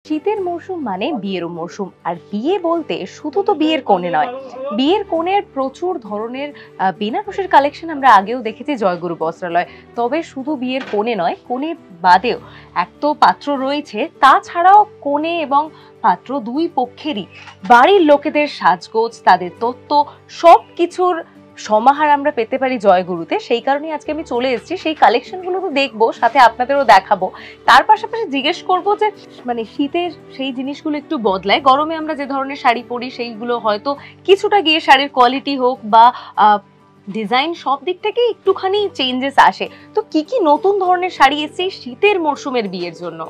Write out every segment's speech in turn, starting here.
শীতের মরশুম মানে বিয়ের মরশুম। আর বিয়ে বলতে শুধু তো বিয়ের কোণে নয়, বিয়ের কোণের প্রচুর ধরনের বেনারসির কালেকশন আমরা আগেও দেখেছি জয়গুরু বস্ত্রালয়। তবে শুধু বিয়ের কোণে নয়, কোণে বাদেও এক তো পাত্র রয়েছে, তাছাড়াও কোণে এবং পাত্র দুই পক্ষেরই বাড়ির লোকেদের সাজগোজ, তাদের তত্ত্ব, সব কিছুর সমাহার আমরা পেতে পারি জয়গুরুতে। সেই কারণে আজকে আমি চলে এসেছি, সেই কালেকশনগুলো তো দেখবো, সাথে আপনাদেরও দেখাবো। তার পাশাপাশি জিজ্ঞেস করবো যে মানে শীতের সেই জিনিসগুলো একটু বদলায়, গরমে আমরা যে ধরনের শাড়ি পরি সেইগুলো হয়তো কিছুটা গিয়ে শাড়ির কোয়ালিটি হোক বা ডিজাইন সব দিক থেকে একটুখানি চেঞ্জেস আসে। তো কি কি নতুন ধরনের শাড়ি এসেছে শীতের মরশুমের বিয়ের জন্য?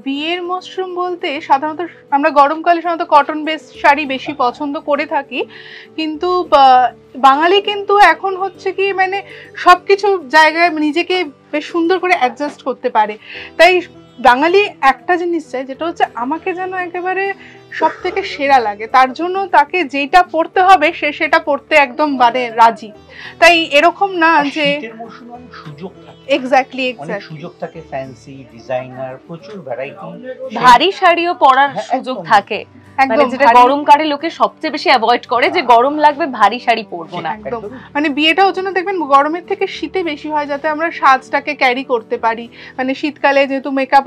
বিয়ের মরশুম বলতে সাধারণত আমরা গরমকালে সাধারণত কটন বেস শাড়ি বেশি পছন্দ করে থাকি, কিন্তু বাঙালি কিন্তু এখন হচ্ছে কি মানে সবকিছু জায়গায় নিজেকে বেশ সুন্দর করে অ্যাডজাস্ট করতে পারে। তাই বাঙালি একটা জিনিস চাই, যেটা হচ্ছে আমাকে যেন একেবারে সব থেকে সেরা লাগে, তার জন্য তাকে যেটা পড়তে হবে সে সেটা পড়তে একদম মানে রাজি। তাই এরকম না যে সুযোগ থাকে, এক্স্যাক্টলি সুযোগ থাকে, ফ্যান্সি ডিজাইনার প্রচুর ভ্যারাইটি, ভারী শাড়িও পরার সুযোগ থাকে, মানে যেটা গরমকালে লোকে সবচেয়ে বেশি অ্যাভয়েড করে, যে গরম লাগবে ভারী শাড়ি পরবো না। একদম মানে বিয়েটা ওর জন্য দেখবেন গরমের থেকে শীতে বেশি হয়, যাতে আমরা সাজটাকে ক্যারি করতে পারি। মানে শীতকালে যেহেতু মেকআপ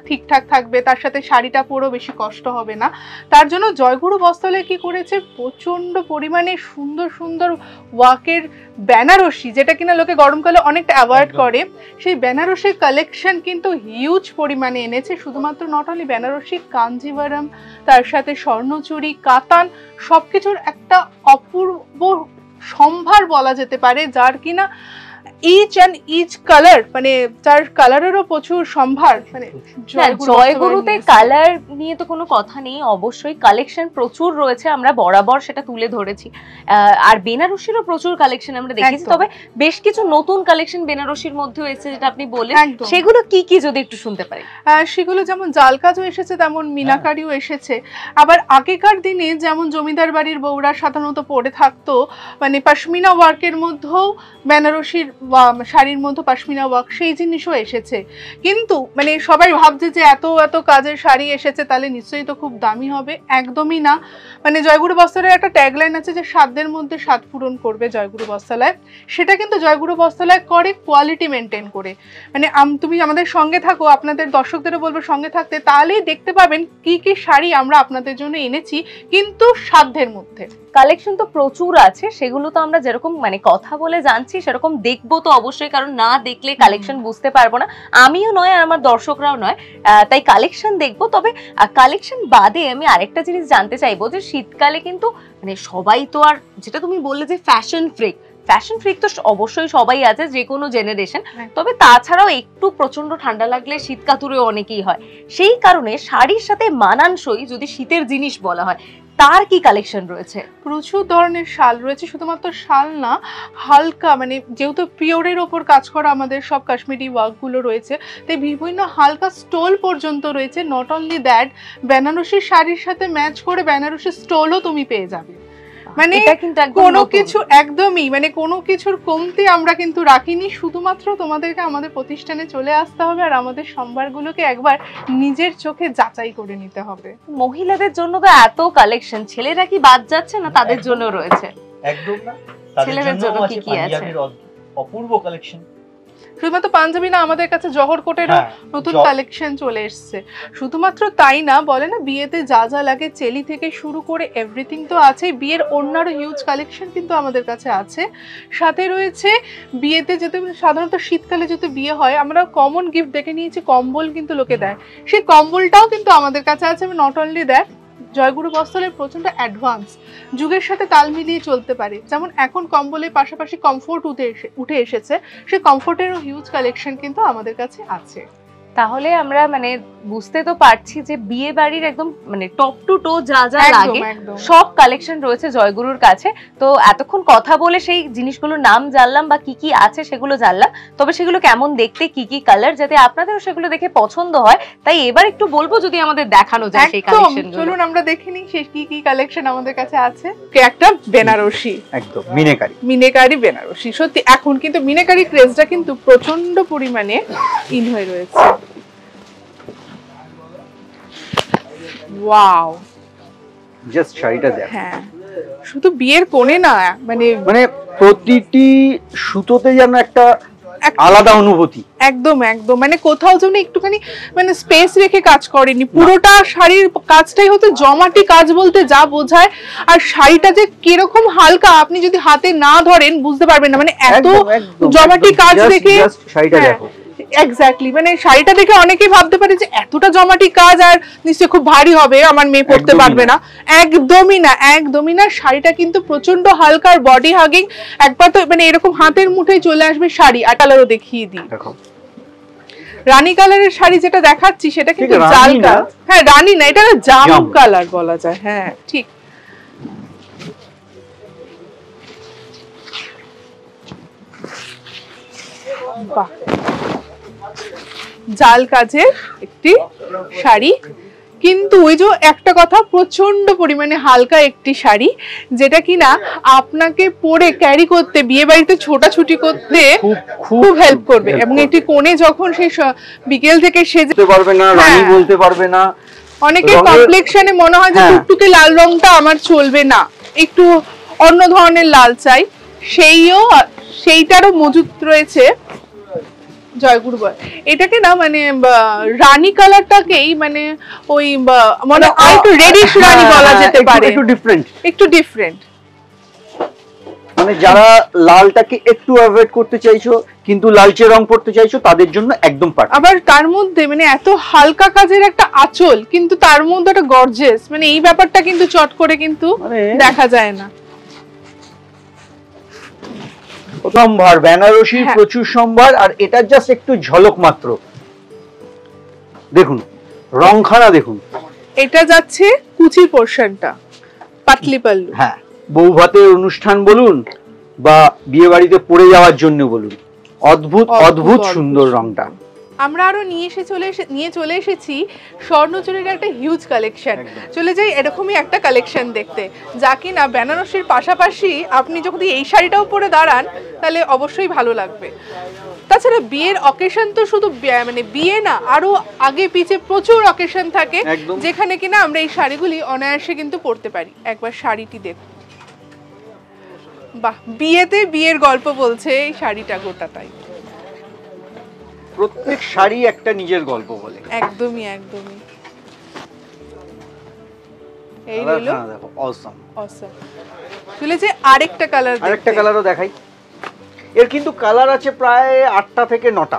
ঠিকঠাক থাকবে, তার সাথে শাড়িটা পরেও বেশি কষ্ট হবে না। তার জন্য জয়গুরু বস্ত্রালয় কি করেছে, প্রচন্ড পরিমাণে সুন্দর সুন্দর ওয়ার্কের বেনারসি, যেটা কিনা লোকে গরমকালে অনেকটা অ্যাভয়েড করে, সেই বেনারসির কালেকশন কিন্তু হিউজ পরিমাণে এনেছে। শুধুমাত্র নট অনলি বেনারসি, কাঞ্জিভারম, তার সাথে স্বর্ণচুরি, কাতান, সবকিছুর একটা অপূর্ব সম্ভার বলা যেতে পারে, যার কিনা ইচ অ্যান্ড ইচ কালার, মানে তার কালারেরও প্রচুর সম্ভার। মানে জয়গুরুতে কালার নিয়ে তো কোনো কথা নেই, অবশ্যই কালেকশন প্রচুর রয়েছে, আমরা বরাবর সেটা তুলে ধরেছি। আর বেনারসিরও প্রচুর কালেকশন আমরা দেখেছি, তবে বেশ কিছু নতুন কালেকশন বেনারসির মধ্যেও এসেছে, যেটা আপনি বললেন, সেগুলো কি কি যদি একটু শুনতে পারি। সেগুলো যেমন জাল কাজও এসেছে, তেমন মিনাকারিও এসেছে। আবার আগেকার দিনে যেমন জমিদার বাড়ির বউরা সাধারণত পরে থাকতো, মানে পশমিনা ওয়ার্কের মধ্যেও বেনারসির শাড়ির মধ্যে পশমিনা ওয়ার্ক, সেই জিনিসও এসেছে। কিন্তু মানে সবাই ভাবছে যে এত এত কাজের শাড়ি এসেছে, তাহলে নিশ্চয়ই তো খুব দামি হবে। একদমই না। মানে জয়গুরু বস্ত্রালয়ের একটা ট্যাগলাইন আছে যে সাধ্যের মধ্যে স্বাদ পূরণ করবে জয়গুরু বস্ত্রালয়। সেটা কিন্তু জয়গুরু বস্ত্রালয় করে কোয়ালিটি মেনটেন করে। মানে তুমি আমাদের সঙ্গে থাকো, আপনাদের দর্শকদেরও বলবো সঙ্গে থাকতে, তাহলেই দেখতে পাবেন কি কি শাড়ি আমরা আপনাদের জন্য এনেছি, কিন্তু সাধ্যের মধ্যে। কালেকশন তো প্রচুর আছে, সেগুলো তো আমরা যেরকম মানে কথা বলে জানছি সেরকম দেখবো তো অবশ্যই, কারণ না দেখলে কালেকশন বুঝতে পারবো না, আমিও নয় আর আমার দর্শকরাও নয়। তাই কালেকশন দেখবো। তবে কালেকশন বাদে আমি আরেকটা জিনিস জানতে চাইবো, যে শীতকালে কিন্তু মানে সবাই তো, আর যেটা তুমি বললে যে ফ্যাশন ফ্রিক তো অবশ্যই সবাই আছে, যে কোনো জেনারেশন। তবে তাছাড়াও একটু প্রচন্ড ঠান্ডা লাগলে শীত কাতুরে অনেকেই হয়। সেই কারণে শাড়ির সাথে মানানসই যদি শীতের জিনিস বলা হয়, তার কি কালেকশন রয়েছে? প্রচুর ধরনের শাল রয়েছে। শুধুমাত্র শাল না, হালকা মানে যেহেতু পিওরের ওপর কাজ করা আমাদের সব কাশ্মীরি ওয়ার্কগুলো রয়েছে, তাই বিভিন্ন হালকা স্টোল পর্যন্ত রয়েছে। নট অনলি দ্যাট, বেনারসি শাড়ির সাথে ম্যাচ করে বেনারসি স্টোলও তুমি পেয়ে যাবে। মানে কোনো কিছু একদমই মানে কোনো কিছুর কমতি আমরা কিন্তু রাখিনি। শুধুমাত্র তোমাদেরকে আমাদের প্রতিষ্ঠানে চলে আসতে হবে, আর আমাদের সম্ভারগুলোকে একবার নিজের চোখে যাচাই করে নিতে হবে। মহিলাদের জন্য তো এত কালেকশন, ছেলেরা কি বাদ যাচ্ছে না? তাদের জন্য রয়েছে একদম না, ছেলেদের জন্য কি কি আছে? অপূর্ব কালেকশন। শুধুমাত্র পাঞ্জাবি না, আমাদের কাছে জহর কোটেরও নতুন কালেকশন চলে এসছে। শুধুমাত্র তাই না, বলে না বিয়েতে যা যা লাগে চেলি থেকে শুরু করে এভরিথিং তো আছে। বিয়ের অন্যান্য হিউজ কালেকশন কিন্তু আমাদের কাছে আছে। সাথে রয়েছে বিয়েতে, যেহেতু সাধারণত শীতকালে যেহেতু বিয়ে হয়, আমরা কমন গিফট দেখে নিয়েছি, কম্বল কিন্তু লোকে দেয়, সেই কম্বলটাও কিন্তু আমাদের কাছে আছে। নট অনলি দ্যাট, জয়গুরু বস্ত্রালয় প্রচন্ড অ্যাডভান্স, যুগের সাথে তাল মিলিয়ে চলতে পারে। যেমন এখন কম্বলের পাশাপাশি কমফোর্ট উঠে এসেছে, সেই কমফোর্টেরও হিউজ কালেকশন কিন্তু আমাদের কাছে আছে। তাহলে আমরা মানে বুঝতে তো পারছি যে বিয়ে বাড়ির একদম মানে টপ টু টো যা যা লাগে সব কালেকশন রয়েছে জয়গুরুর কাছে। তো এতক্ষণ কথা বলে সেই জিনিসগুলোর নাম জানলাম বা কি কি আছে সেগুলো জানলাম, তবে সেগুলো কেমন দেখতে, কি কি কালার, যাতে আপনাদেরও সেগুলো দেখে পছন্দ হয়। তাই এবার একটু বলবো যদি আমাদের দেখানো যায় সেই কালেকশনগুলো। চলুন আমরা দেখে নিই সেই কি কি কালেকশন আমাদের কাছে আছে। একটা বেনারসি, একদম মিনেকারি বেনারসি। সত্যি এখন কিন্তু মিনেকারি ক্রেজটা কিন্তু প্রচন্ড পরিমাণে ইন হয়ে রয়েছে। ওয়াও, জাস্ট শাড়িটা দেখ, হ্যাঁ শুধু বিয়ের কোণে না, মানে মানে প্রতিটি সুতোতে যেন একটা আলাদা অনুভূতি। একদম একদম, মানে কোথাও যেন একটুখানি মানে স্পেস রেখে কাজ করেনি, পুরোটা শাড়ির কাজটাই হচ্ছে জমাটি কাজ বলতে যা বোঝায়। আর শাড়িটা যে কিরকম হালকা, আপনি যদি হাতে না ধরেন বুঝতে পারবেন না, মানে এত জমাটি কাজ দেখে শাড়িটা দেখো। এক্স্যাক্টলি, মানে শাড়িটা দেখে অনেকেই ভাবতে পারে যে এতটা জমাটি কাজ আর নিশ্চয়ই খুব ভারী হবে, আমার মেয়ে পরতে পারবে না। একদমই না, একদমই না। শাড়িটা কিন্তু প্রচন্ড হালকা আর বডি হাগিং। একবার তো মানে এরকম হাতের মুঠোয় চলে আসবে শাড়ি। আর কালারও দেখিয়ে দিই, দেখো রানী কালারের শাড়ি যেটা দেখাচ্ছি সেটা কিন্তু জাল কালার। হ্যাঁ রানী না, এটা জাম কালার বলা যায়। হ্যাঁ ঠিক, বাহ, জাল কাজের একটি শাড়ি। কিন্তু ওই যে একটা কথা, প্রচন্ড পরিমাণে হালকা একটি শাড়ি, যেটা কিনা আপনাকে পরে ক্যারি করতে, বিয়ে বাড়িতে ছোটাছুটি করতে খুব হেল্প করবে। এবং একটি কোণে যখন সেই বিকেল থেকে সেজে পারবে না, রানী বলতে পারবে না, অনেকে কমপ্লেক্সনে মনে হয় যে টুকটুকে লাল রংটা আমার চলবে না, একটু অন্য ধরনের লাল চাই, সেইটারও মজুত রয়েছে জয়গুরু বয়। এটাকে না মানে রানী কালারটাকেই মানে ওই মানে একটু রেডিশ রানী বলা যেতে পারে, একটু ডিফারেন্ট। মানে যারা লালটাকে একটু অ্যাভয়েড করতে চাইছো কিন্তু লালচে রং পড়তে চাইছো তাদের জন্য একদম পারফেক্ট। আবার তার মধ্যে মানে এত হালকা কাজের একটা আঁচল, কিন্তু তার মধ্যে একটা গর্জিয়াস, মানে এই ব্যাপারটা কিন্তু চট করে কিন্তু দেখা যায় না। সম্ভার, বেনারসির প্রচুর সম্ভার, আর এটা জাস্ট একটু ঝলক মাত্র। দেখুন রংখানা দেখুন, এটা যাচ্ছে কুচির পোরশনটা, পাতলি পাল্লু। হ্যাঁ, বউ ভাতের অনুষ্ঠান বলুন বা বিয়ে বাড়িতে পরে যাওয়ার জন্য বলুন, অদ্ভুত অদ্ভুত সুন্দর রংটা। আমরা আরো নিয়ে চলে এসেছি স্বর্ণচুরির একটা হিউজ কালেকশন। চলে যাই এরকমই একটা কালেকশন দেখতে, যা কিনা বেনারসির পাশাপাশি আপনি যখন এই শাড়িটাও পরে দাঁড়ান তাহলে অবশ্যই ভালো লাগবে। তাছাড়া বিয়ের অকেশন তো শুধু মানে বিয়ে না, আরো আগে পিছে প্রচুর অকেশন থাকে, যেখানে কিনা আমরা এই শাড়িগুলি অনায়াসে কিন্তু পরতে পারি। একবার শাড়িটি দেখুন, বাহ, বিয়েতে বিয়ের গল্প বলছে এই শাড়িটা গোটাটাই। প্রত্যেক শাড়ি একটা নিজের গল্প বলে। একদমই একদমই। এই হলো দেখো, অসম অসম। চলে যে আরেকটা কালারও দেখাই। এর কিন্তু কালার আছে প্রায় 8টা থেকে 9টা।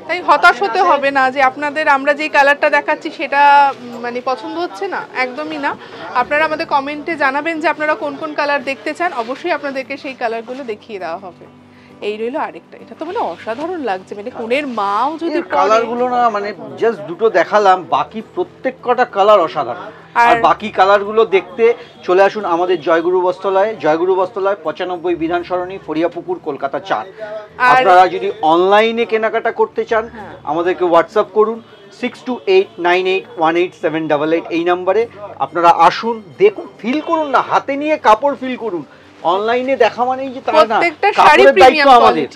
তাই হতাশ হতে হবে না যে আমরা যে কালারটা দেখাচ্ছি সেটা মানে পছন্দ হচ্ছে না, একদমই না। আপনারা আমাদের কমেন্টে জানাবেন যে আপনারা কোন কোন কালার দেখতে চান, অবশ্যই আপনাদেরকে সেই কালারগুলো দেখিয়ে দেওয়া হবে। এই রইলো আরেকটা, এটা তো মানে অসাধারণ লাগছে, মানে কোনের মাও যদি কালারগুলো না, মানে জাস্ট দুটো দেখালাম, বাকি প্রত্যেক কটা কালার অসাধারণ। আর বাকি কালারগুলো দেখতে চলে আসুন আমাদের জয়গুরু বস্ত্রালয়ে। জয়গুরু বস্ত্রালয় 95 বিধান সরণি, ফরিয়াপুকুর, কলকাতা 4। আপনারা যদি অনলাইনে কেনাকাটা করতে চান আমাদেরকে হোয়াটসঅ্যাপ করুন 6289818788 এই নম্বরে। আপনারা আসুন, দেখুন, ফিল করুন না, হাতে নিয়ে কাপড় ফিল করুন। অনলাইনে দেখা মানেই যে তাই না, কাপড়ের দায়িত্ব আমাদের,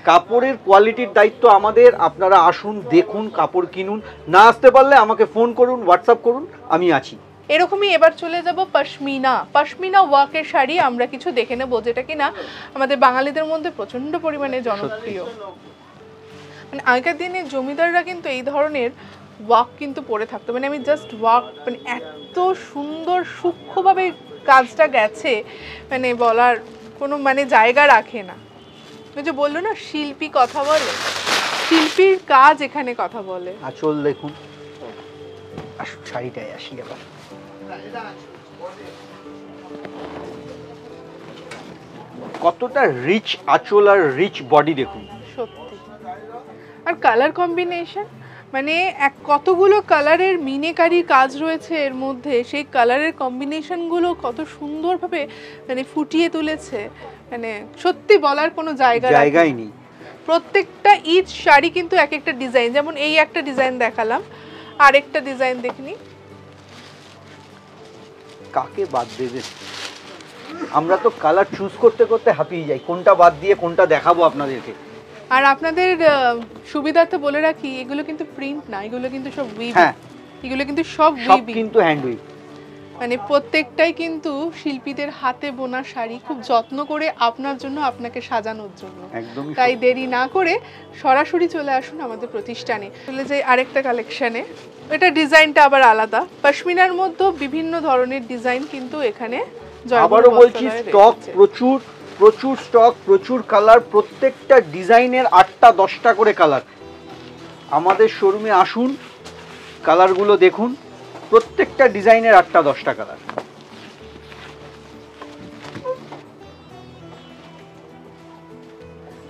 কাপড়ের কোয়ালিটির দায়িত্ব আমাদের। আপনারা আসুন, দেখুন, কাপড় কিনুন। না আসতে পারলে আমাকে ফোন করুন, হোয়াটসঅ্যাপ করুন, আমি আছি। এরকমই এবার চলে যাব পশমিনা ওয়ার্কের শাড়ি আমরা কিছু দেখে নেব, যেটা কিনা আমাদের বাঙালিদের মধ্যে প্রচন্ড পরিমাণে জনপ্রিয়। মানে আগের দিনে জমিদাররা কিন্তু এই ধরনের ওয়ার্ক কিন্তু পরে থাকতো, মানে আমি জাস্ট ওয়ার্ক, মানে এত সুন্দর সূক্ষ্মভাবে কাজটা গেছে, মানে বলার কোনো মানে জায়গা রাখে না। ওই যে বললো না, শিল্পী কথা বলে, শিল্পীর কাজ এখানে কথা বলে। আঁচল দেখুন, শাড়িটাই আসি এবার। কতটা রিচ আঁচল আর রিচ বডি দেখুন, সত্যি। আর কালার কম্বিনেশন, মানে কতগুলো কালারের মিনেকারি কাজ রয়েছে এর মধ্যে, সেই কালারের কম্বিনেশনগুলো কত সুন্দরভাবে মানে ফুটিয়ে তুলেছে, মানে সত্যি বলার কোনো জায়গাই নেই। প্রত্যেকটা ইচ শাড়ি কিন্তু এক একটা ডিজাইন, যেমন এই একটা ডিজাইন দেখালাম, আরেকটা ডিজাইন দেখনি। কাকে বাদ দেবে, আমরা তো কালার চুজ করতে করতে হাঁপিয়ে যাই, কোনটা বাদ দিয়ে কোনটা দেখাবো আপনাদেরকে। আর আপনাদের সুবিধার্থে বলে রাখি, এগুলো কিন্তু প্রিন্ট না, এগুলো কিন্তু সব উইভ। হ্যাঁ, এগুলো কিন্তু সব কিন্তু হ্যান্ড উইভ, মানে প্রত্যেকটাই কিন্তু শিল্পীদের হাতে বোনা শাড়ি, খুব যত্ন করে আপনার জন্য, আপনাকে সাজানোর জন্য। তাই দেরি না করে সরাসরি চলে আসুন আমাদের প্রতিষ্ঠানে। চলে যাই আরেকটা কালেকশনে। এটা ডিজাইনটা আবার আলাদা, পশমিনার মধ্যে বিভিন্ন ধরনের ডিজাইন কিন্তু এখানে। আবারও বলছি, স্টক প্রচুর, প্রচুর স্টক, প্রচুর কালার, প্রত্যেকটা ডিজাইনের 8টা 10টা করে কালার। আমাদের শোরুমে আসুন, কালারগুলো দেখুন, প্রত্যেকটা ডিজাইনের 8টা 10টা কালার।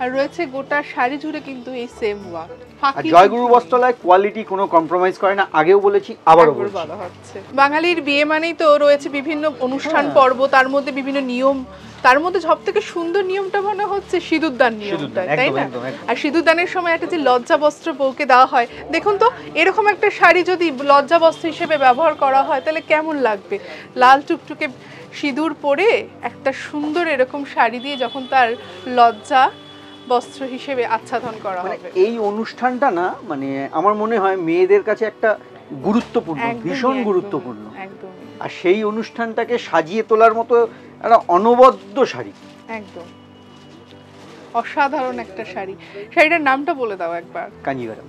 আর রয়েছে গোটা শাড়ি জুড়ে কিন্তু এই সেম ওয়ার্ক। আর জয়গুরু বস্ত্রালয় কোয়ালিটি কোনো কম্প্রোমাইজ করে না, আগেও বলেছি আবারও বলছি। বাঙালির বিয়ে মানেই তো রয়েছে বিভিন্ন অনুষ্ঠান পর্ব, তার মধ্যে বিভিন্ন নিয়ম, তার মধ্যে সবথেকে সুন্দর নিয়মটা মনে হচ্ছে সিঁদুরদান নিয়মটা, তাই না? আর সিঁদুরদানের সময় একটা যে লজ্জা বস্ত্র বউকে দেওয়া হয়, দেখুন তো এরকম একটা শাড়ি যদি লজ্জা বস্ত্র হিসেবে ব্যবহার করা হয় তাহলে কেমন লাগবে। লাল টুকটুকে সিঁদুর পরে একটা সুন্দর এরকম শাড়ি দিয়ে যখন তার লজ্জা বস্ত্র হিসেবে আচ্ছাদন করা হবে, এই অনুষ্ঠানটা না মানে আমার মনে হয় মেয়েদের কাছে একটা গুরুত্বপূর্ণ, ভীষণ গুরুত্বপূর্ণ। আর সেই অনুষ্ঠানটাকে সাজিয়ে তোলার মতো একটা অনবদ্য শাড়ি, একদম অসাধারণ একটা শাড়ি। শাড়িটার নামটা বলে দাও একবার। কাঞ্জিভারাম।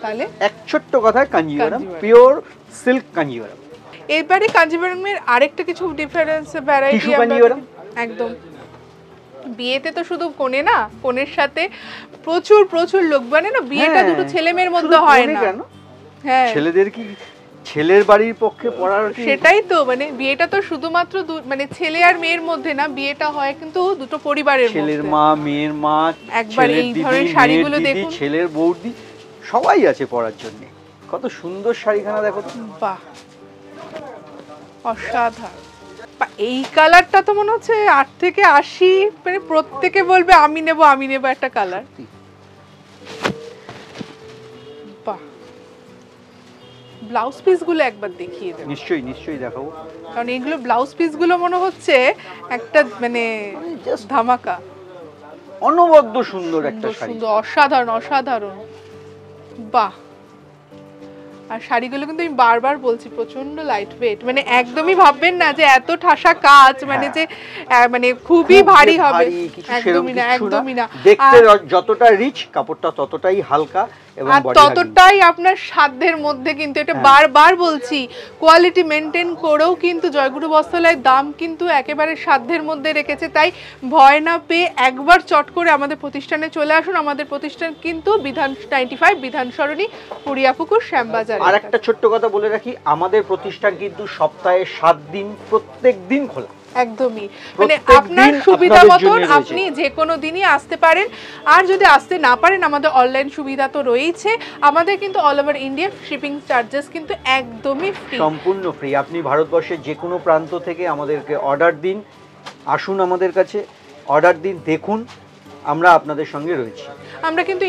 তাহলে এক ছোট্ট কথায় কাঞ্জিভারাম, পিওর সিল্ক কাঞ্জিভারাম। এবারে কাঞ্জিভারামের আরেকটা কিছু ডিফারেন্স ভ্যারাইটি একদম। বিয়েতে তো শুধু কোণে না, কোণের সাথে প্রচুর প্রচুর লোক, মানে না বিয়েটা দুটো ছেলে মেয়ের মধ্যে হয় না। হ্যাঁ, ছেলেদের কি ছেলের বাড়ির পক্ষে পড়ার, সেটাই তো, মানে বিয়েটা তো শুধুমাত্র মানে ছেলে আর মেয়ের মধ্যে না, বিয়েটা হয় কিন্তু দুটো পরিবারের মধ্যে। ছেলের মা, মেয়ের মা, একবার এই ধরনের শাড়িগুলো দেখুন, ছেলের বৌদি সবাই আছে পরার জন্য। কত সুন্দর শাড়িখানা দেখো তো, বাহ অসাধারণ। এই কালারটা তো মনে হচ্ছে 8 থেকে 80, মানে প্রত্যেকে বলবে আমি নেব আমি নেব একটা কালার। বাহ, ব্লাউজ পিস গুলো একবার দেখিয়ে দেব। নিশ্চয়ই নিশ্চয়ই দেখাবো, কারণ এইগুলো ব্লাউজ পিস গুলো মনে হচ্ছে একটা মানে জাস্ট ধামাকা, অনবদ্য সুন্দর একটা শাড়ি, সুন্দর অসাধারণ অসাধারণ। বাহ, আর শাড়িগুলো কিন্তু আমি বারবার বলছি প্রচন্ড লাইট ওয়েট, মানে একদমই ভাববেন না যে এত ঠাসা কাজ, মানে যে মানে খুবই ভারী হবে, একদমই না একদমই না। দেখতে যতটা রিচ, কাপড়টা ততটাই হালকা এবং ততটাই আপনার সাধ্যের মধ্যে। কিন্তু এটা বারবার বলছি, কোয়ালিটি মেনটেন করেও কিন্তু জয়গুরু বস্ত্রালয়ের দাম কিন্তু একেবারে সাধ্যের মধ্যে রেখেছে। তাই ভয় না পেয়ে একবার চট করে আমাদের প্রতিষ্ঠানে চলে আসুন। আমাদের প্রতিষ্ঠান কিন্তু বিধান 95 বিধান সরণি, পুরিয়াপুকুর, শ্যামবাজার। আর একটা ছোট্ট কথা বলে রাখি, আমাদের প্রতিষ্ঠান কিন্তু সপ্তাহে 7 দিন প্রত্যেক দিন খোলা। একদমই, মানে আপনার সুবিধা মতন আপনি যে কোনো দিনই আসতে পারেন। আর যদি আসতে না পারেন, আমাদের অনলাইন সুবিধা তো রয়েছে। আমাদের কিন্তু all over India shipping charges কিন্তু একদমই ফ্রি, সম্পূর্ণ ফ্রি। আপনি ভারতবর্ষের যে কোনো প্রান্ত থেকে আমাদেরকে অর্ডার দিন, আসুন আমাদের কাছে, অর্ডার দিন, দেখুন, আমরা আপনাদের সঙ্গে রয়েছি। আমরা কিন্তু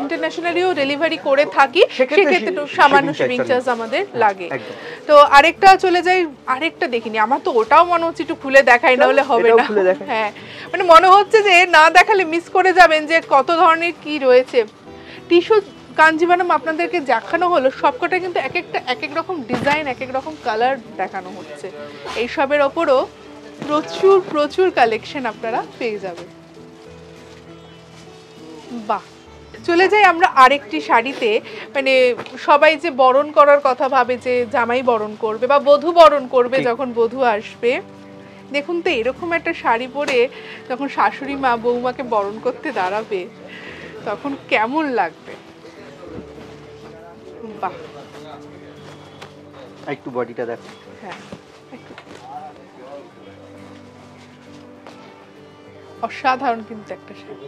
ইন্টারন্যাশনালিও ডেলিভারি করে থাকি, সেক্ষেত্রে তো সামান্য শিপিং চার্জ আমাদের লাগে। তো আরেকটা চলে যাই, আরেকটা দেখিনি, আমার তো ওটাও মনে হচ্ছে একটু খুলে দেখাই, না হলে হবে না। হ্যাঁ, মানে মনে হচ্ছে যে না দেখালে মিস করে যাবেন যে কত ধরনের কি রয়েছে। টিস্যু কাঞ্জিভারাম আপনাদেরকে দেখানো হলো, সবকটা কিন্তু এক এক রকম ডিজাইন, এক এক রকম কালার দেখানো হচ্ছে। এইসবের ওপরও প্রচুর প্রচুর কালেকশন আপনারা পেয়ে যাবেন। বাহ, চলে যাই আমরা আরেকটি শাড়িতে। মানে সবাই যে বরণ করার কথা ভাবে, যে জামাই বরণ করবে বা বধূ বরণ করবে, যখন বধূ আসবে, দেখুন তো এরকম একটা শাড়ি পরে যখন শাশুড়ি মা বৌমাকে বরণ করতে দাঁড়াবে, তখন কেমন লাগবে। বাহ, একটু বডিটা দেখো। হ্যাঁ, অসাধারণ কিন্তু একটা শাড়ি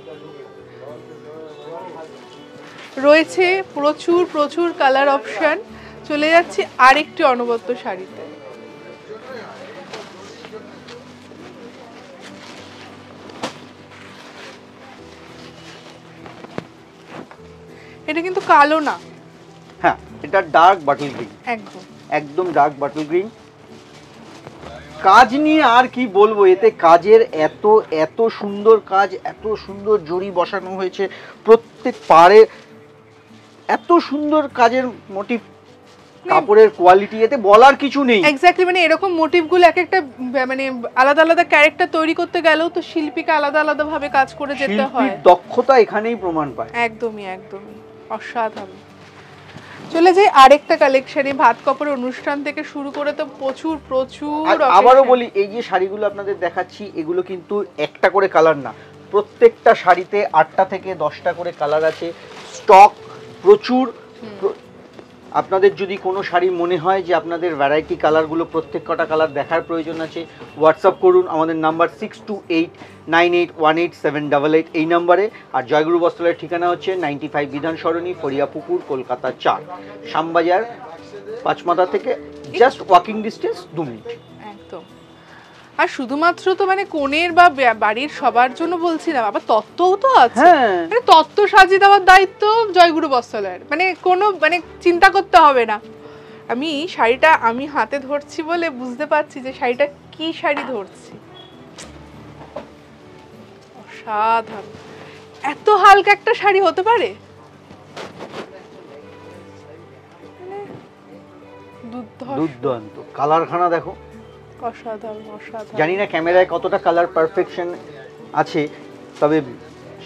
রয়েছে, প্রচুর প্রচুর কালার অপশন। চলে যাচ্ছি আরেকটি অনবদ্য শাড়িতে। এটা কিন্তু কালো না, হ্যাঁ, এটা ডার্ক বাটল গ্রিন, একদম ডার্ক বাটল গ্রিন। কাজ নিয়ে আর কি বলবো, এতে কাজের এত এত সুন্দর কাজ, এত সুন্দর জরি বসানো হয়েছে প্রত্যেক পাড়ে, এত সুন্দর কাজের মোটিভ, কাপড়ের কোয়ালিটি, এতে বলার কিছু নেই। এক্স্যাক্টলি, মানে এরকম মোটিভগুলো এক একটা মানে আলাদা আলাদা ক্যারেক্টার তৈরি করতে গেলেও তো শিল্পীকে আলাদা আলাদা ভাবে কাজ করে যেতে হয়। শিল্পীর দক্ষতা এখানেই প্রমাণ পায়। একদমই একদমই অসাধারণ। চলে যাই আরেকটা কালেকশনে, ভাত কাপড়ের অনুষ্ঠান থেকে শুরু করে তো প্রচুর প্রচুর। আবারও বলি, এই যে শাড়িগুলো আপনাদের দেখাচ্ছি এগুলো কিন্তু একটা করে কালার না, প্রত্যেকটা শাড়িতে 8টা থেকে 10টা করে কালার আছে, স্টক প্রচুর। আপনাদের যদি কোনো শাড়ি মনে হয় যে আপনাদের ভ্যারাইটি কালারগুলো প্রত্যেক কটা কালার দেখার প্রয়োজন আছে, হোয়াটসঅ্যাপ করুন আমাদের নাম্বার 6289818788 এই নাম্বারে। আর জয়গুরু বস্ত্রালয়ের ঠিকানা হচ্ছে 95 বিধান সরণি, ফরিয়াপুকুর, কলকাতা 4, শ্যামবাজার, পাঁচমাথা থেকে জাস্ট ওয়াকিং ডিস্টেন্স 2 মিনিট। একদম। আর শুধুমাত্র তো মানে কোণের বা বাড়ির সবার জন্য বলছি না, আবার তত্ত্বও তো আছে। মানে তত্ত্ব সাজিয়ে দেওয়ার দায়িত্ব জয়গুরু বস্ত্রালয়ের, মানে কোনো মানে চিন্তা করতে হবে না। আমি শাড়িটা আমি হাতে ধরছি বলে বুঝতে পারছি যে শাড়িটা কি শাড়ি ধরছি। অসাধারণ, এত হালকা একটা শাড়ি হতে পারে? দুর্দান্ত কালারখানা দেখো, অসাধারণ অসাধারণ। জানি না ক্যামেরায় কতটা কালার পারফেকশন আছে, তবে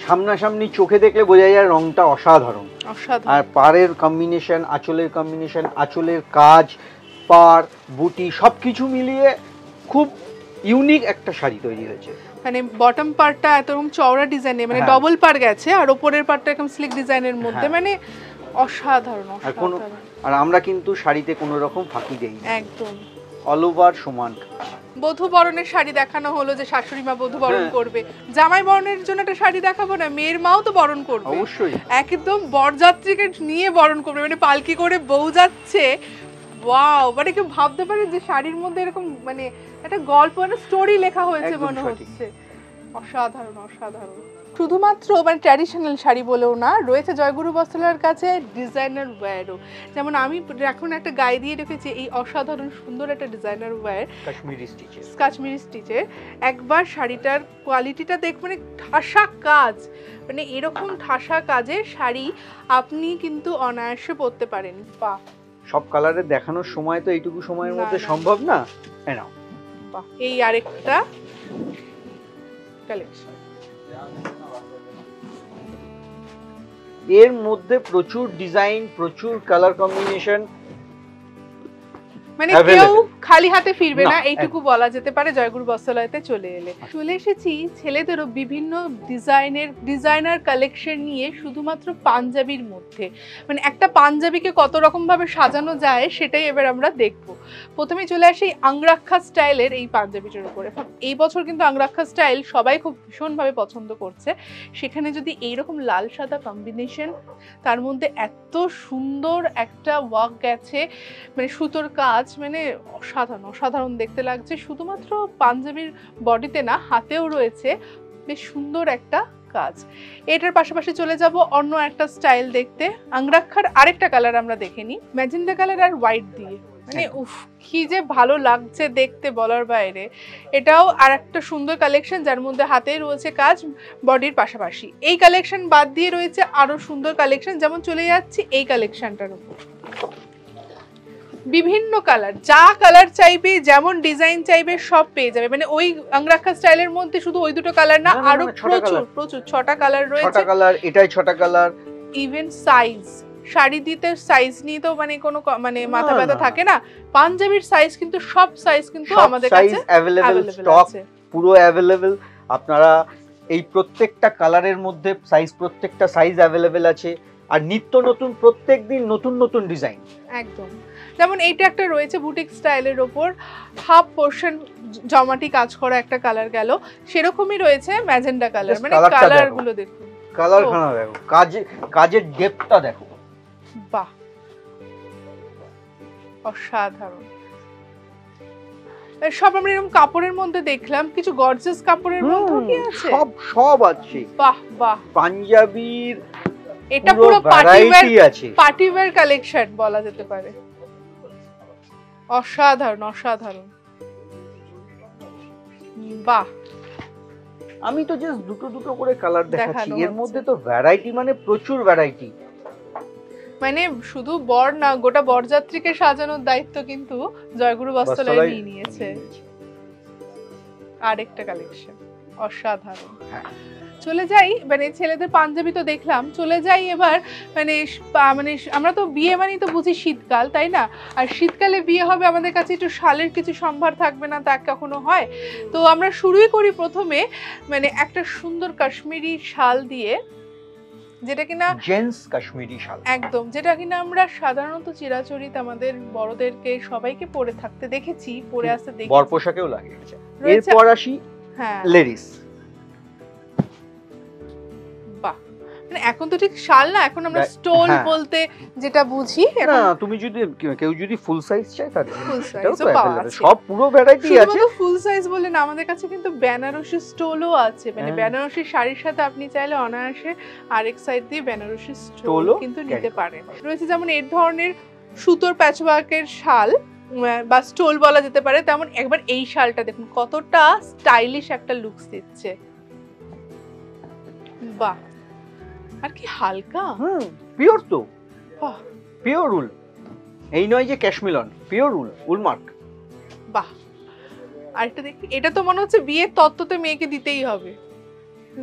সামনাসামনি চোখে দেখলে বোঝা যায় রংটা অসাধারণ। আর পাড়ের কম্বিনেশন, আঁচলের কম্বিনেশন, আঁচলের কাজ, পাড়, বুটি সবকিছু মিলিয়ে খুব ইউনিক একটা শাড়ি তৈরি হয়েছে। মানে বটম পার্টটা এরকম চওড়া ডিজাইনে, মানে ডবল পার গেছে, আর উপরের পার্টটা এরকম স্লিক ডিজাইনের মধ্যে, মানে অসাধারণ অসাধারণ। আর আমরা কিন্তু শাড়িতে কোনো রকম ফাঁকি দেই না, একদম অল ওভার সমান। বধূ বরণের শাড়ি দেখানো হলো যে শাশুড়ি মা বধূ বরণ করবে, জামাই বরণের জন্য একটা শাড়ি দেখাবো না, মেয়ের মাও তো বরণ করবে অবশ্যই, একদম বরযাত্রীকে নিয়ে বরণ করবে, মানে পালকি করে বউ যাচ্ছে। ওয়াও, মানে কেউ ভাবতে পারে যে শাড়ির মধ্যে এরকম মানে একটা গল্প, একটা স্টোরি লেখা হয়েছে মনে হচ্ছে। অসাধারণ অসাধারণ। শুধুমাত্র মানে ট্র্যাডিশনাল শাড়ি বলেও না, রয়েছে জয়গুরু বস্ত্রালয়ের কাছে ডিজাইনার ওয়্যারও। যেমন আমি এখন একটা গায়ে দিয়ে রেখেছি এই অসাধারণ সুন্দর একটা ডিজাইনার ওয়্যার, কাশ্মীরি স্টিচের। একবার শাড়িটার কোয়ালিটিটা দেখ, মানে ঠাসা কাজ, মানে এরকম ঠাসা কাজের শাড়ি আপনি কিন্তু অনায়াসে পরতে পারেন। বাহ, সব কালারের দেখানোর সময় তো এইটুকু সময়ের মধ্যে সম্ভব না। নাও বাহ, এই আরেকটা কালেকশন, এর মধ্যে প্রচুর ডিজাইন, প্রচুর কালার কম্বিনেশন, মানে কেউ খালি হাতে ফিরবে না, এইটুকু বলা যেতে পারে জয়গুরু বস্ত্রালয়তে চলে এলে। চলে এসেছি ছেলেদেরও বিভিন্ন ডিজাইনার কালেকশন নিয়ে, শুধুমাত্র পাঞ্জাবির মধ্যে। মানে একটা পাঞ্জাবিকে কত রকম ভাবে সাজানো যায় সেটাই এবার আমরা দেখব। প্রথমে চলে আসি আংরাক্ষা স্টাইলের এই পাঞ্জাবিটার উপরে। এই বছর কিন্তু আংরাক্ষা স্টাইল সবাই খুব ভীষণভাবে পছন্দ করছে, সেখানে যদি এইরকম লাল সাদা কম্বিনেশন, তার মধ্যে এত সুন্দর একটা ওয়ার্ক গেছে, মানে সুতোর কাজ, মানে অসাধারণ অসাধারণ দেখতে লাগছে। শুধুমাত্র পাঞ্জাবির বডিতে না, হাতেও রয়েছে বেশ সুন্দর একটা কাজ। এটার পাশাপাশি চলে যাব অন্য একটা স্টাইল দেখতে। আংরাক্ষার আরেকটা কালার আমরা দেখে নিই, ম্যাজেন্ডা কালার আর হোয়াইট দিয়ে, মানে উফ কি যে ভালো লাগছে দেখতে বলার বাইরে। এটাও আর একটা সুন্দর কালেকশন, যার মধ্যে হাতে রয়েছে কাজ বডির পাশাপাশি। এই কালেকশন বাদ দিয়ে রয়েছে আরো সুন্দর কালেকশন, যেমন চলে যাচ্ছি এই কালেকশনটার উপর। বিভিন্ন কালার, যা কালার চাইবে, যেমন ডিজাইন চাইবে সব পেয়ে যাবে। মানে ওই আংরাক্ষা স্টাইলের মধ্যে শুধু ওই দুটো কালার না, আরো প্রচুর প্রচুর 6টা কালার রয়েছে। 6টা কালার, এটাই 6টা কালার। ইভেন সাইজ, শাড়ি দিতে সাইজ নিয়ে তো মানে কোনো মানে মাথা ব্যথা থাকে না। পাঞ্জাবির সাইজ কিন্তু সব সাইজ কিন্তু আমাদের কাছে अवेलेबल, স্টক পুরো अवेलेबल। আপনারা এই প্রত্যেকটা কালারের মধ্যে সাইজ, প্রত্যেকটা সাইজ अवेलेबल আছে। আর নিত্য নতুন, প্রত্যেকদিন নতুন নতুন ডিজাইন। একদম, যেমন এইটা একটা রয়েছে বুটিক স্টাইলের ওপর, হাফ পোর্শন জমাটি কাজ করা একটা কালার গেল, সেরকমই রয়েছে ম্যাজেন্ডা কালার। মানে কালারগুলো দেখুন, কালারখানা দেখো, কাজের ডেপথটা দেখো, বাহ অসাধারণ। সব আমরা এরকম কাপড়ের মধ্যে দেখলাম, কিছু গর্জিয়াস কাপড়ের মধ্যে কি আছে? সব আছে। বাহ বাহ, পাঞ্জাবির এটা পুরো পার্টি ওয়্যার কালেকশন বলা যেতে পারে। অসাধারণ অসাধারণ, বাহ। আমি তো জাস্ট দুটো করে কালার দেখাচ্ছি, এর মধ্যে তো ভ্যারাইটি, মানে প্রচুর ভ্যারাইটি। মানে শুধু বর না, গোটা বরযাত্রীকে সাজানোর দায়িত্ব কিন্তু জয়গুরু বস্ত্রালয় নিয়ে নিয়েছে। আরেকটা কালেকশন অসাধারণ। চলে যাই, মানে ছেলেদের পাঞ্জাবি তো দেখলাম, চলে যাই এবার মানে আমরা তো বিয়ে মানেই তো বুঝি শীতকাল, তাই না? আর শীতকালে বিয়ে হবে, আমাদের কাছে একটু শালের কিছু সম্ভার থাকবে না, তা কখনো হয়? তো আমরা শুরুই করি প্রথমে মানে একটা সুন্দর কাশ্মীরি শাল দিয়ে, যেটা কিনা জেন্টস কাশ্মীরি শাল, একদম, যেটা কিনা আমরা সাধারণত চিরাচরিত আমাদের বড়দেরকে সবাইকে পরে থাকতে দেখেছি, পরে আসতে দেখেছি, বর পোশাকেও লাগে। এরপর আসি লেডিস। বাহ, মানে এখন তো ঠিক শাল না, এখন আমরা স্টোল বলতে যেটা বুঝি। না, তুমি যদি কেউ যদি ফুল সাইজ চায় তার জন্য ফুল সাইজও পাওয়া আছে, সব পুরো ভ্যারাইটি আছে। শুধু ফুল সাইজ বলে না, আমাদের কাছে কিন্তু বেনারসি স্টোলও আছে, মানে বেনারসি শাড়ির সাথে আপনি চাইলে অনায়াসে আরেক সাইড দিয়ে বেনারসি স্টোল কিন্তু নিতে পারেন। রয়েছে যেমন এই ধরনের সুতোর প্যাচওয়ার্কের শাল বা স্টোল বলা যেতে পারে, তেমন একবার এই শালটা দেখুন কতটা স্টাইলিশ একটা লুকস দিচ্ছে। বাহ, আর কি হালকা, পিওর তো, বাহ, পিওর উল, এই নয় যে ক্যাশমিলন, পিওর উল, উলমার্ক। বাহ, আরেকটা দেখি, এটা তো মনে হচ্ছে বিয়ের তত্ত্বতে মেয়েকে দিতেই হবে,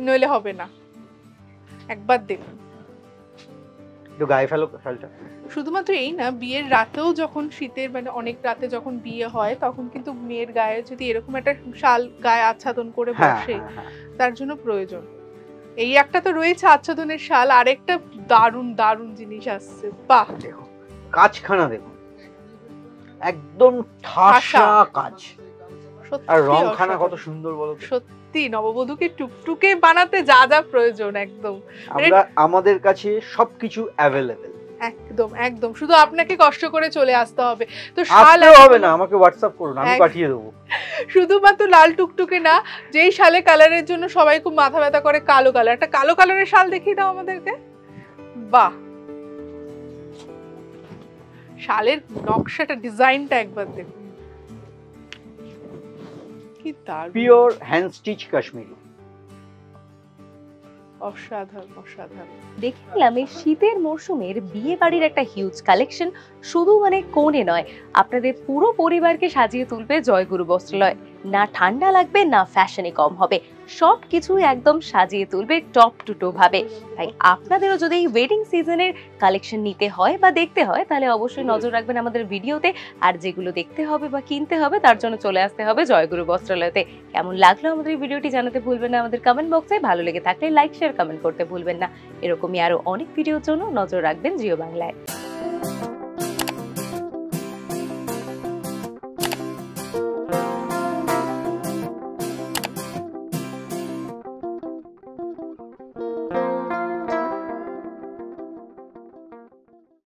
নইলে হবে না। একবার দেখুন, তো গায়ে ফেলো শালটা। শুধুমাত্র এই না, বিয়ের রাতেও যখন শীতের মানে অনেক রাতে যখন বিয়ে হয়, তখন কিন্তু মেয়ের গায়ে যদি এরকম একটা শাল গায়ে আচ্ছাদন করে বসে, তার জন্য প্রয়োজন। এই একটা তো রয়েছে আচ্ছাদনের শাল, আরেকটা দারুণ দারুণ জিনিস আসছে। বাহ, দেখো কাজখানা, দেখো একদম ঠাসা কাজ, আর রংখানা কত সুন্দর বলো। সত্যি নববধূকে টুকটুকে বানাতে যা যা প্রয়োজন একদম আমাদের কাছে সবকিছু অ্যাভেলেবল। একদম একদম, শুধু আপনাকে কষ্ট করে চলে আসতে হবে। তো শাল হবে না, আমাকে হোয়াটসঅ্যাপ করুন, আমি পাঠিয়ে দেবো। শুধুমাত্র লাল টুকটুকে না, যেই শালে কালারের জন্য সবাই খুব মাথা ব্যথা করে, কালো কালার, একটা কালো কালারের শাল দেখিয়ে দাও আমাদেরকে। বাহ, শালের নকশাটা, ডিজাইনটা একবার দেখুন, কি দারুণ, পিওর হ্যান্ড স্টিচ কাশ্মীরি, অসাধারণ অসাধারণ। দেখে নিলাম এই শীতের মরশুমের বিয়ে বাড়ির একটা হিউজ কালেকশন, শুধু মানে কোণে নয়, আপনাদের পুরো পরিবারকে সাজিয়ে তুলবে জয়গুরু বস্ত্রালয়। না ঠান্ডা লাগবে, না ফ্যাশনে কম হবে, সব কিছু একদম সাজিয়ে তুলবে টপ টু টো ভাবে। তাই আপনাদেরও যদি এই ওয়েডিং সিজনের কালেকশন নিতে হয় বা দেখতে হয়, তাহলে অবশ্যই নজর রাখবেন আমাদের ভিডিওতে। আর যেগুলো দেখতে হবে বা কিনতে হবে, তার জন্য চলে আসতে হবে জয়গুরু বস্ত্রালয়তে। কেমন লাগলো আমাদের এই ভিডিওটি জানাতে ভুলবেন না আমাদের কমেন্ট বক্সে। ভালো লেগে থাকলে লাইক শেয়ার কমেন্ট করতে ভুলবেন না। এরকমই আরো অনেক ভিডিওর জন্য নজর রাখবেন জিও বাংলায়।